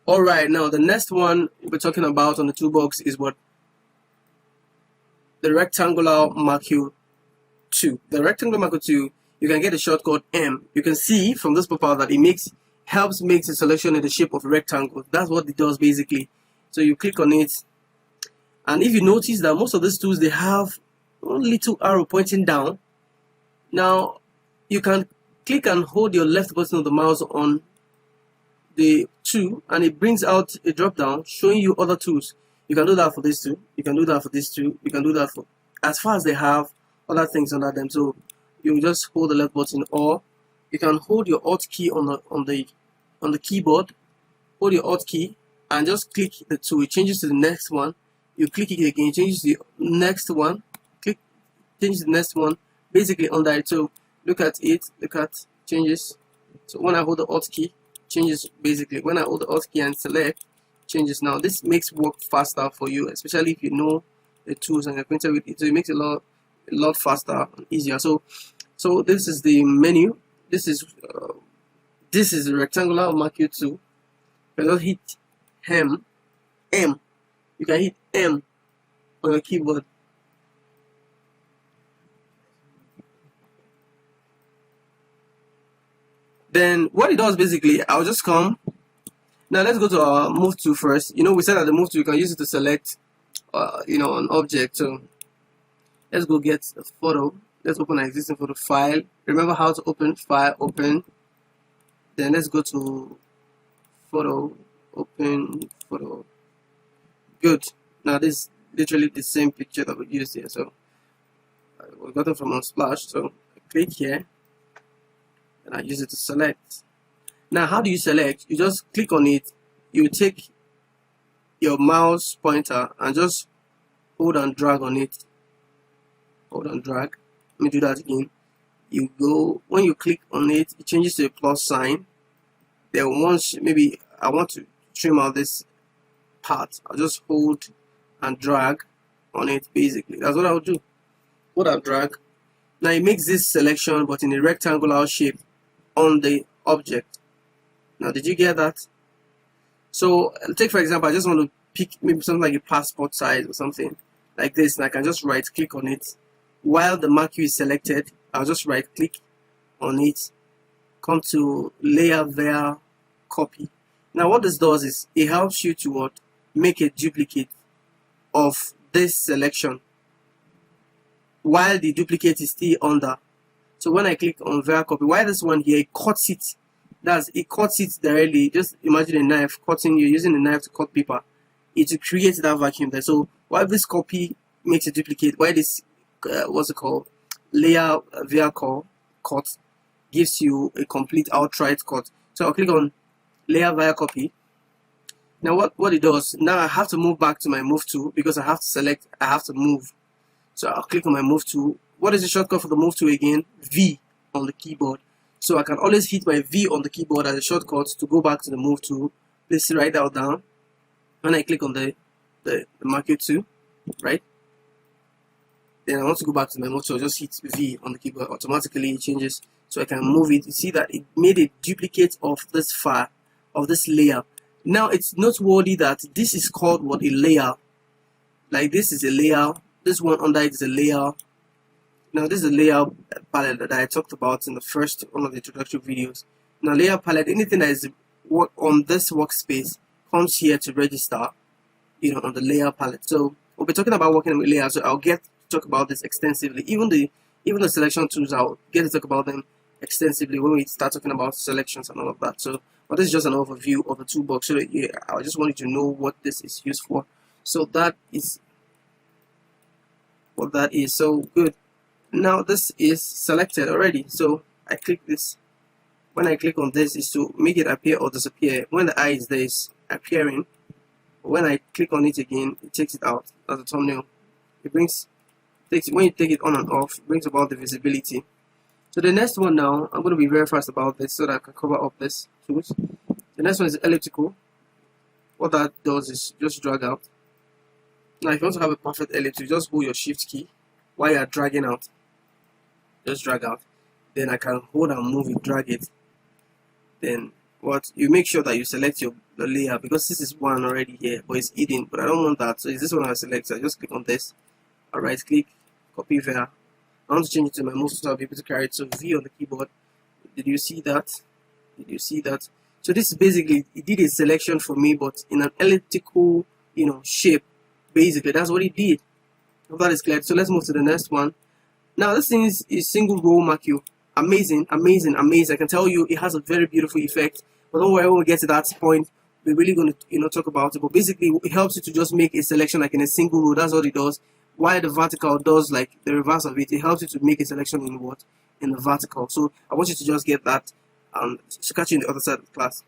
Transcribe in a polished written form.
Alright, now the next one we're talking about on the toolbox is what? The rectangular marquee 2. The rectangular marquee 2, you can get a shortcut M. You can see from this profile that it helps make the selection in the shape of a rectangle. That's what it does basically. So you click on it, and if you notice that most of these tools, they have a little arrow pointing down. Now you can click and hold your left button of the mouse on the 2, and it brings out a drop down showing you other tools. You can do that for this too, you can do that for this too, you can do that for, as far as they have other things under them. So you just hold the left button, or you can hold your Alt key on the keyboard, hold your Alt key and just click the tool. It changes to the next one. You click it again, it changes to the next one, click, changes to the next one, basically under it. So look at it, look at changes. So when I hold the Alt key, changes basically. When I hold the Alt key and select, changes. Now this makes work faster for you, especially if you know the tools and you're acquainted with it. So it makes it a lot faster and easier. So this is the menu. This is a rectangular marquee 2. You can just hit M. You can hit M on your keyboard. Then what it does basically, I'll just come. Now let's go to our move tool first. We said that the move tool, you can use it to select an object. So let's go get a photo. Let's open an existing photo file. Remember how to open file, open. Then let's go to photo, open photo. Good. Now this is literally the same picture that we used here. So we got it from Unsplash. So I click here and I use it to select. Now how do you select? You just click on it. You take your mouse pointer and just hold and drag on it. Hold and drag. Let me do that again. You go, when you click on it, it changes to a plus sign. Then once maybe I want to trim out this part, I'll just hold and drag on it. Basically that's what I'll do. Hold and drag. Now it makes this selection but in a rectangular shape on the object. Now did you get that? So take for example, I just want to pick maybe something like a passport size or something like this, and I can just right click on it. While the marquee is selected, I'll just right click on it, come to layer via copy. Now what this does is it helps you to what? Make a duplicate of this selection while the duplicate is still under. So when I click on via copy, while this one here, it cuts it. It cuts it directly. Just imagine a knife cutting. You're using a knife to cut paper. It will create that vacuum there. So while this copy makes a duplicate, while this what's it called, layer via cut gives you a complete outright cut. So I'll click on layer via copy. Now what it does, now I have to move back to my move tool because I have to select, I have to move. So I'll click on my move tool. What is the shortcut for the move tool again? V on the keyboard. So I can always hit my V on the keyboard as a shortcut to go back to the move tool. Please write that down. When I click on the marquee 2, right? Then I want to go back to my move tool, just hit V on the keyboard. Automatically it changes, so I can move it. You see that it made a duplicate of this file, of this layer. Now it's noteworthy that this is called what? A layer. Like this is a layer. This one under it is a layer. Now this is a layer palette that I talked about in the first one of the introductory videos. Now layer palette, anything that is on this workspace comes here to register, on the layer palette. So we'll be talking about working with layers. So I'll get to talk about this extensively. Even the selection tools, I'll get to talk about them extensively when we start talking about selections and all of that. So, but this is just an overview of the toolbox. So yeah, I just wanted to know what this is used for. So that is what that is. So good. Now this is selected already. So I click this. When I click on this, is to make it appear or disappear. When the eye is there, it's appearing. When I click on it again, it takes it out as a thumbnail. When you take it on and off, it brings about the visibility. So the next one now, I'm going to be very fast about this so that I can cover up this tools. The next one is elliptical. What that does is just drag out. Now if you want to have a perfect ellipse, you just hold your shift key while you are dragging out. Just drag out. Then I can hold and move it, drag it. Then you make sure that you select the layer, because this is one already here, but it's hidden. But I don't want that, so it's this one I select. So I just click on this. I right click, copy there. I want to change it to my mouse so I'll be able to carry it. So V on the keyboard. Did you see that? Did you see that? So this is basically, it did a selection for me, but in an elliptical, shape. Basically, that's what it did. Hope that is clear. So let's move to the next one. Now this thing is single row macro. Amazing, amazing, amazing. I can tell you it has a very beautiful effect. But don't worry, when we get to that point, we're really going to talk about it. But basically, it helps you to just make a selection like in a single row. That's what it does. While the vertical does like the reverse of it, it helps you to make a selection in what? In the vertical. So I want you to just get that and catch you in the other side of the class.